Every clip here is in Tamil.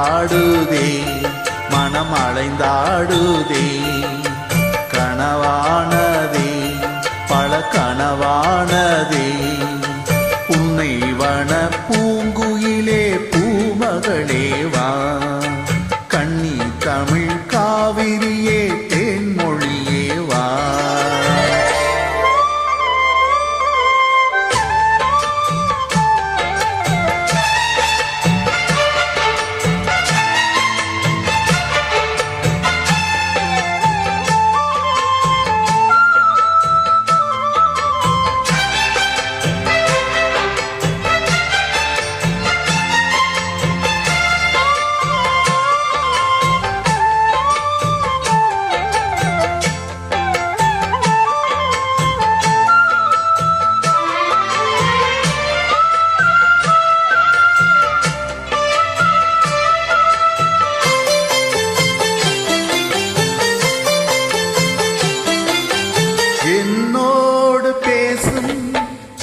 அலைந்தாடுதே மனம் அலைந்தாடுதே கனவானதே பல கனவானதே உன்னை வன பூங்குயிலே பூமகளே வா கண்ணி தமிழ் காவிரியே தேன்மொழியே வா என்னோடு பேசும்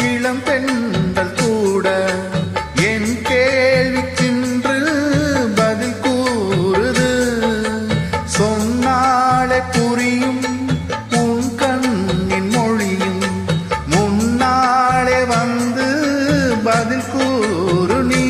இளம் பெண்கள் கூட என் கேள்விக்கின்று பதில் கூறுது சொன்னாலே புரியும் உன் கண்ணின் மொழியும் முன்னாலே வந்து பதில் கூறு நீ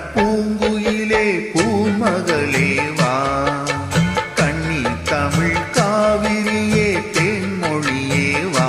பூங்குயிலே பூமகளே வா கண்ணி தமிழ் காவிரியே தேன்மொழியே வா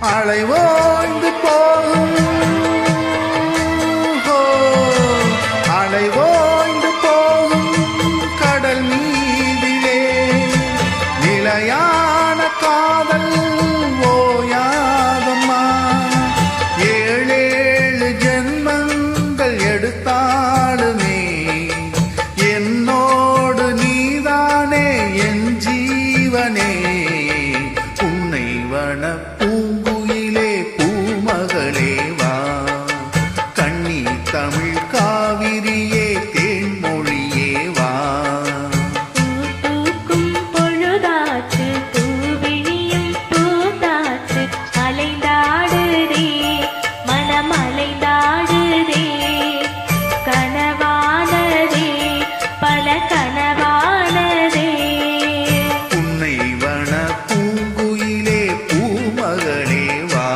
அலைவோய்ந்து போகும் அலைவோய்ந்து போகும் கடல் மீதிலே நிலையான காதல் ஓயாதம்மா ஏழேழு ஜென்மங்கள் எடுத்தாலுமே என்னோடு நீதானே என் ஜீவனே உன்னை வன பூங்குயிலே பூமகளே வா கண்ணி தமிழ் காவிரியே தேன்மொழியே வா பூக்கும் பொழுதாச்சு பூவிழியும் பூத்தாச்சு அலைந்தாடுதே மனம் அலைந்தாடுதே கனவானதே பல கனவானதே உன்னை வன பூங்குயிலே பூமகளே வா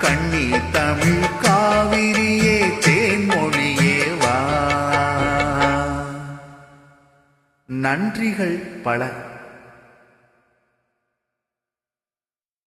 கண்ணி தமிழ் காவிரியே தேன்மொழியே வா நன்றிகள் பல.